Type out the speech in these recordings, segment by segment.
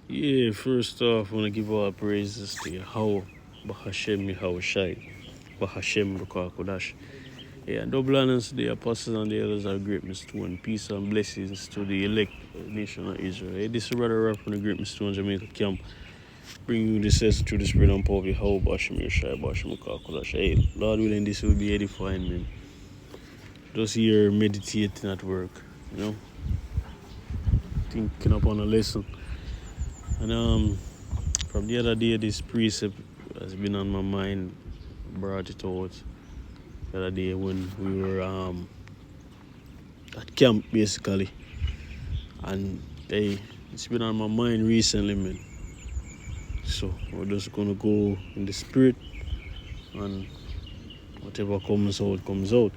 Yeah, first off, I want to give all praises to Yahweh, Bahashem Yahushai, Bahashem Rukakodash. Yeah, and double honors to the apostles and the elders of Great Stone. Peace and blessings to the elect nation of Israel. Hey, this is Brother Rap from the Great Stone Jamaica camp. Bring you this lesson through the spirit and power of Yahweh, Bahashem Yahushai, Bahashem Rukakodash. Hey, Lord willing, this will be edifying, man. Just here meditating at work, thinking upon a lesson. And from the other day, this precept has been on my mind. Brought it out the other day when we were at camp, basically. And hey, it's been on my mind recently, man. So we're just gonna go in the spirit, and whatever comes out, comes out.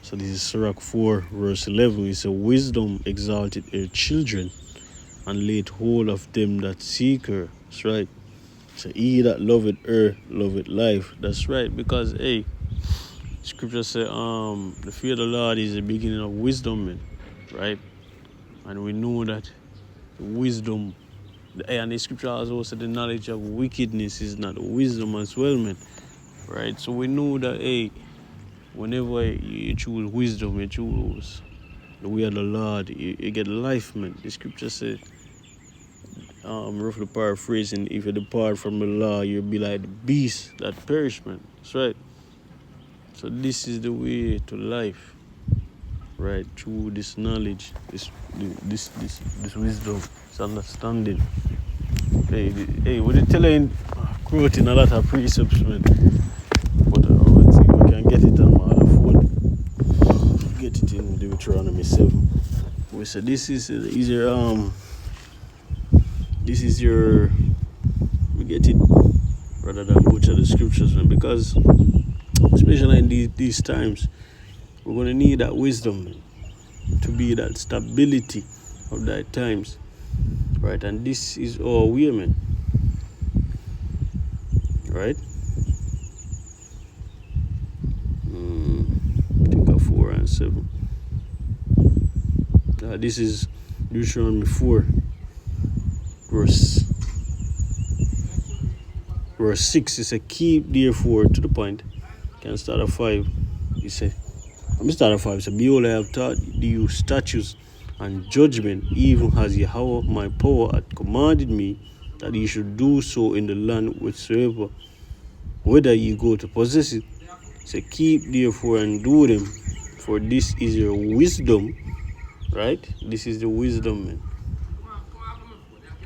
So this is Sirach 4, verse 11. It says, "Wisdom exalted her children, and laid hold of them that seek her." That's right. So he that loveth her loveth life. That's right. Because hey, scripture say the fear of the Lord is the beginning of wisdom, man. Right? And we know that wisdom, and the scripture also said the knowledge of wickedness is not wisdom as well, man. Right? So we know that hey, whenever you choose wisdom, you choose the way of the Lord, you get life, man. The scripture says, roughly paraphrasing, if you depart from the law, you'll be like the beast that perish, man. That's right. So this is the way to life, right? Through this knowledge, this wisdom, this understanding. Hey, what you telling? Quoting a lot of precepts, man. But let's see if we can get it on my other phone. Get it in Deuteronomy 7. We said this is easier. This is your, we get it rather than butcher the scriptures, man, because especially in these times, we're going to need that wisdom, man, to be that stability of that times, right? And this is our way, man, right? I think of 4 and 7. This is Deuteronomy 4. Verse 6, it says, "Keep therefore," to the point. Can start at 5. He said, let me start at 5. It said, "Behold, I have taught you statutes and judgment, even as Yahweh my power hath commanded me, that ye should do so in the land whatsoever, whether ye go to possess it. So keep therefore and do them, for this is your wisdom," right? This is the wisdom, man,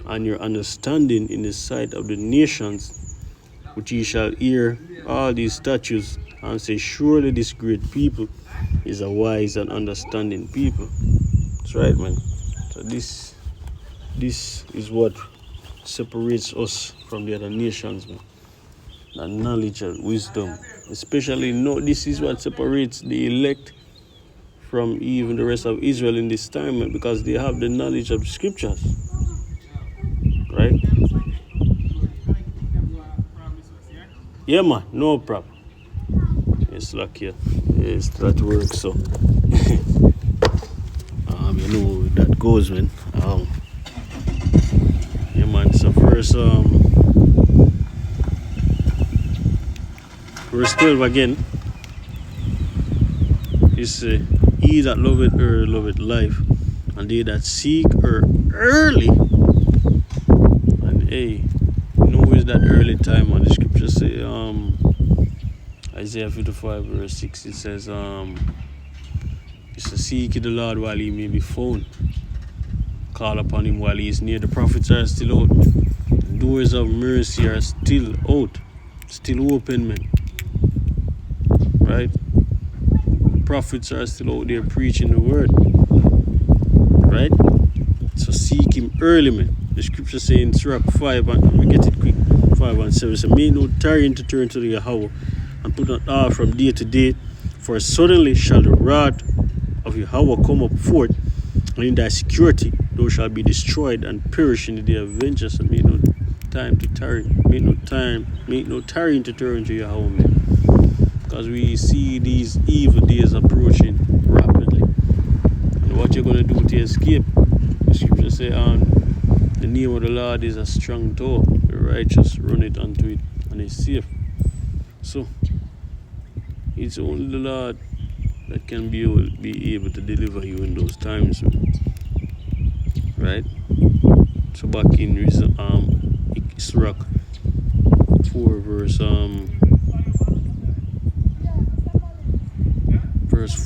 "and your understanding in the sight of the nations, which ye shall hear all these statutes, and say, surely this great people is a wise and understanding people." That's right, man. So this is what separates us from the other nations, man. That knowledge and wisdom. Especially, this is what separates the elect from even the rest of Israel in this time, man, because they have the knowledge of the scriptures. Right? Yeah, man, no problem. It's lucky. It's that work, so you know that goes, man. Yeah, man. So verse 12 again. It's he that loveth her loveth life, and they that seek her early. And hey, is that early time, on the scripture say Isaiah 55 verse 6, it says "Seek the Lord while he may be found, call upon him while he is near." The prophets are still out, man. The doors of mercy are still out, still open, man, right? The prophets are still out there preaching the word, right? So seek him early, man. The scripture saying in Sirach 5, and we get it quick, 5 and 7, so "Make no tarrying to turn to the Yahweh, and put not off from day to day, for suddenly shall the wrath of Yahweh come up forth, and in thy security thou shalt be destroyed and perish in the day of vengeance." And make no time to tarry, make no tarrying to turn to Yahweh, man, because we see these evil days approaching rapidly. And what you're going to do to escape, the scripture say, The name of the Lord is a strong tower. The righteous run it unto it and is safe. So it's only the Lord that can be able to deliver you in those times, right? So back in Sirach 4 verse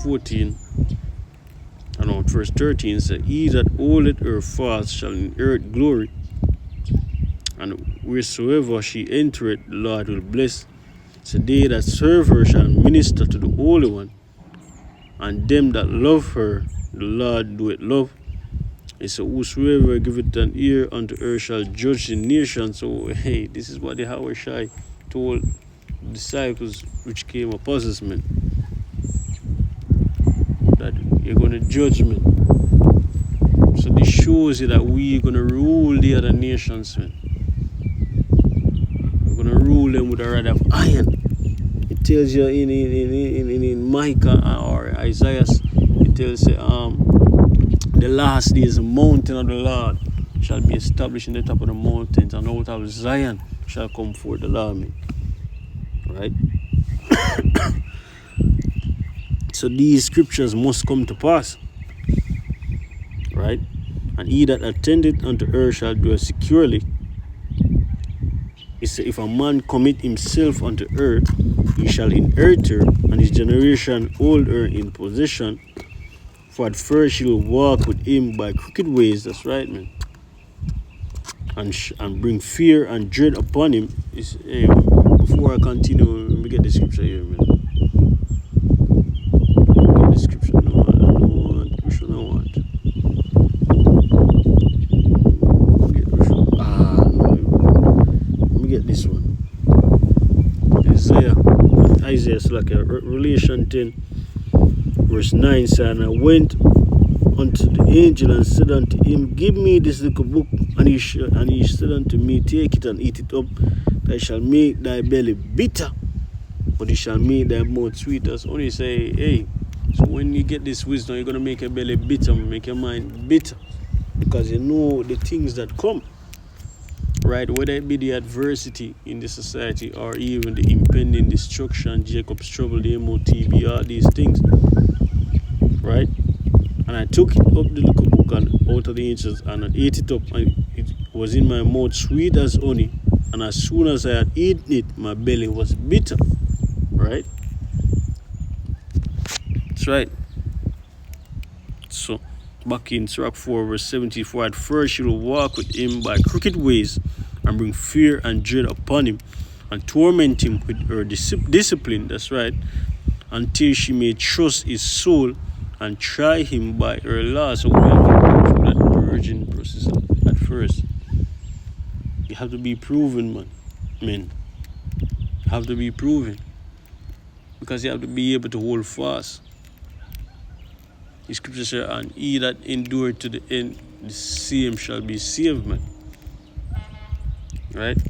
14, verse 13 said, He that holdeth her fast shall inherit glory, and wheresoever she entereth, the Lord will bless. So they that serve her shall minister to the Holy One, and them that love her, the Lord doeth love. It said, whosoever giveth an ear unto her shall judge the nation. So, hey, this is what the Yahushua told the disciples which came apostles, man, that you're going to judge me. So this shows you that we're going to rule the other nations, man. We're going to rule them with a rod of iron. It tells you in Micah or Isaiah, it tells you, the last days, the mountain of the Lord shall be established in the top of the mountains, and out of Zion shall come forth the lawman. Right? So these scriptures must come to pass. Right? And he that attendeth unto her shall dwell securely. It says, if a man commit himself unto her, he shall inherit her, and his generation hold her in possession. For at first she will walk with him by crooked ways. That's right, man. And bring fear and dread upon him. Before I continue, let me get the scripture here, man. Get the scripture. No, I don't want. Which one I want? Let me get this one. Isaiah, it's like a Revelation 10. Verse 9 said, and I went unto the angel and said unto him, give me this little book. And he said unto me, take it and eat it up. That shall make thy belly bitter, but it shall make thy mouth sweet. As only say, hey, so when you get this wisdom, you're going to make your belly bitter, make your mind bitter. Because you know the things that come. Right? Whether it be the adversity in the society or even the impending destruction, Jacob's trouble, the MOTB, all these things. Right? And I took it up the little book and out of the angels and I ate it up, and it was in my mouth sweet as honey. And as soon as I had eaten it, my belly was bitter. Right? That's right. So back in Sirach 4 verse 74, at first she will walk with him by crooked ways and bring fear and dread upon him and torment him with her discipline. That's right. Until she may trust his soul and try him by her law. So we have to go through that purging process at first. You have to be proven, man. You have to be proven. Because you have to be able to hold fast. The scripture says, and he that endured to the end, the same shall be saved, man. Right?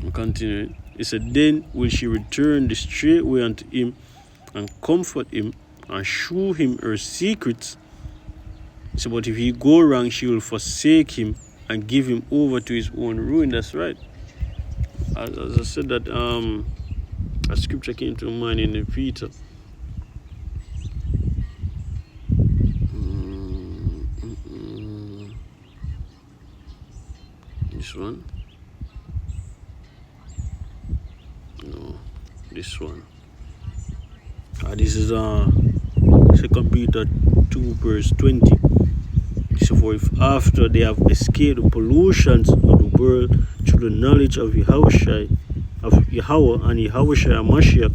We continue. It said, then will she return the straight way unto him, and comfort him, and shew him her secrets. It said, but if he go wrong, she will forsake him, and give him over to his own ruin. That's right. As I said that, a scripture came to mind in Peter. This one? No, this one. This is 2 Peter 2 verse 20. So for if after they have escaped the pollutions of the world through the knowledge of Yahweh and Yahushua Mashiach,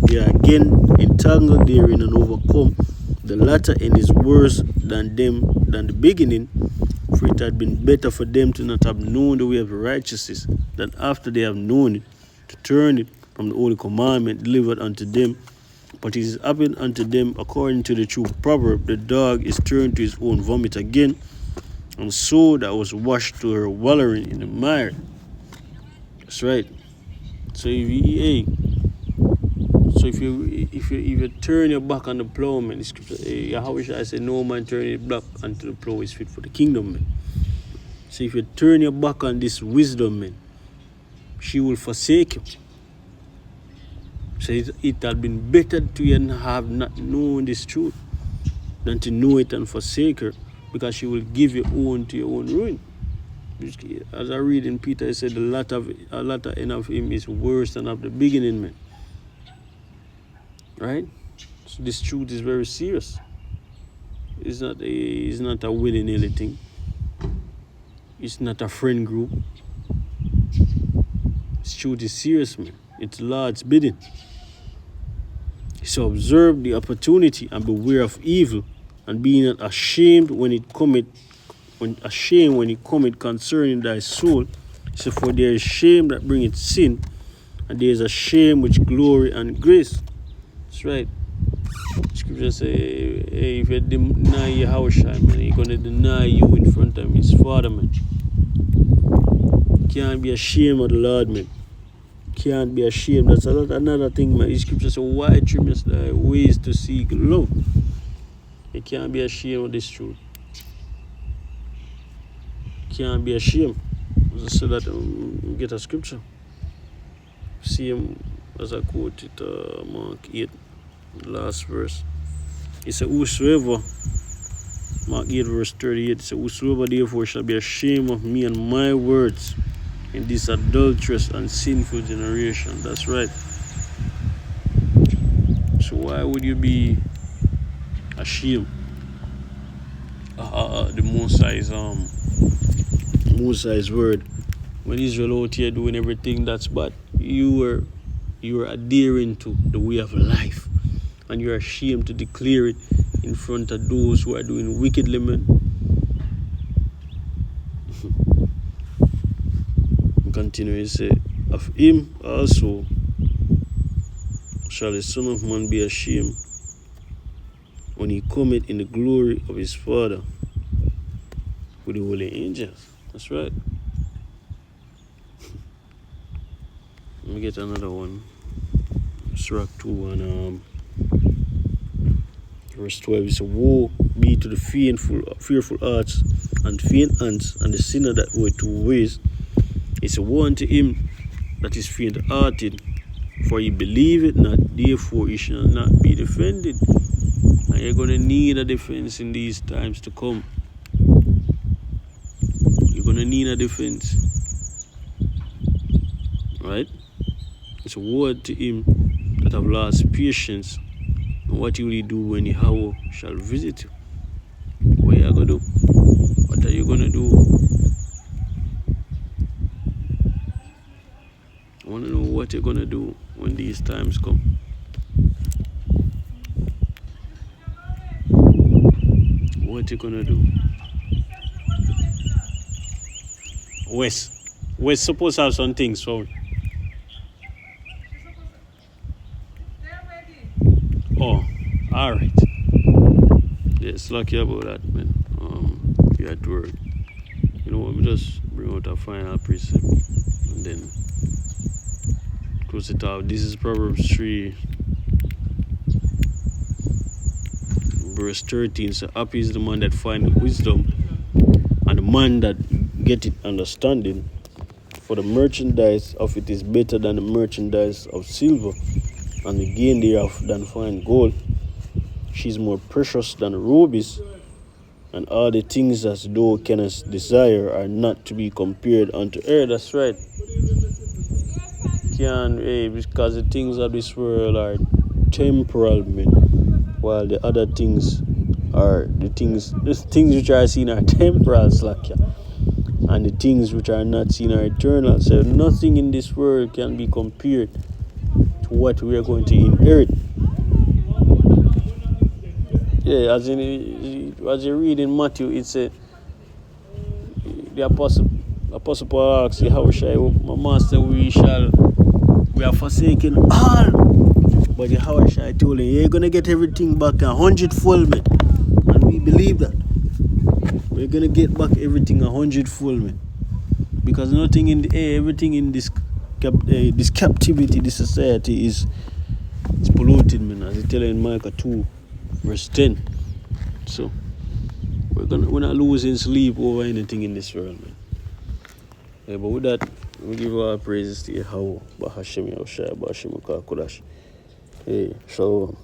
they are again entangled therein and overcome, the latter end is worse than the beginning. For it had been better for them to not have known the way of righteousness, than after they have known it, to turn it from the holy commandment delivered unto them. But it is happened unto them according to the true proverb, the dog is turned to his own vomit again, and so that was washed to her wallowing in the mire. That's right. So if you So if you turn your back on the plow, man, the scripture, Yahweh Shai said, no man turn his back unto the plow is fit for the kingdom, man. So if you turn your back on this wisdom, man, she will forsake you. So it had been better to you have not known this truth than to know it and forsake her, because she will give you own to your own ruin. As I read in Peter, he said the latter end of him is worse than of the beginning, man. Right? So this truth is very serious. It's not a willy-nilly thing. It's not a friend group. This truth is serious, man. It's Lord's bidding. So observe the opportunity and beware of evil, and be not ashamed when it cometh concerning thy soul. So for there is shame that bringeth sin, and there is a shame which glory and grace. That's right. Scripture say, hey, if you deny Yahushua, man, he's gonna deny you in front of his Father, man. Can't be ashamed of the Lord, man. Can't be ashamed. That's another thing, man. Scripture says, why trimmest thy ways to seek love? You can't be ashamed of this truth. Can't be ashamed. So that get a scripture. See him as I quote it, Mark 8, last verse. It says, whosoever, Mark 8 verse 38, it says, whosoever therefore shall be ashamed of me and my words in this adulterous and sinful generation. That's right. So why would you be ashamed? The Most High's word. When Israel out here doing everything that's bad, you are adhering to the way of life, and you're ashamed to declare it in front of those who are doing wickedly, man. Continue, he say, of him also shall the Son of Man be ashamed when he cometh in the glory of his Father with the holy angels. That's right. Let me get another one. Sirach 2 and verse 12. It says, woe be to the fearful hearts and faint hands, and the sinner that were 2 ways. It's a woe unto him that is faint-hearted, for he believeth not, therefore he shall not be defended. And you're going to need a defense in these times to come. You're going to need a defense. Right? It's a woe to him that have lost patience. And what will he do when Yahweh shall visit you? What are you going to do? What are you going to do? I want to know what you're going to do when these times come. What you going to do? We're supposed to have some things, so. Oh, alright. Yes, lucky about that, man. You had to work. You know what, we just bring out a final precept and then close it out. This is Proverbs 3 verse 13. So happy is the man that findeth wisdom, and the man that getteth understanding, for the merchandise of it is better than the merchandise of silver, and the gain thereof than fine gold. She is more precious than rubies, and all the things that thou canst desire are not to be compared unto her. That's right. Because the things of this world are temporal, man, while the other things are the things which are seen are temporal, and the things which are not seen are eternal. So nothing in this world can be compared to what we are going to inherit. Yeah, as you read in Matthew, it said the apostle Paul asks, how shall my master we are forsaken all? But the Yahushua told him, you're gonna get everything back 100-fold, man. And we believe that. We're gonna get back everything 100-fold, man. Because nothing in the air, everything in this captivity, this society is It's polluted, man, as it tell you in Micah 2, verse 10. So we're not losing sleep over anything in this world, man. Yeah, but with that, we give our praises to Yahweh, Bahashem Yahushua, Bahashem Kodash. Hey, shalom.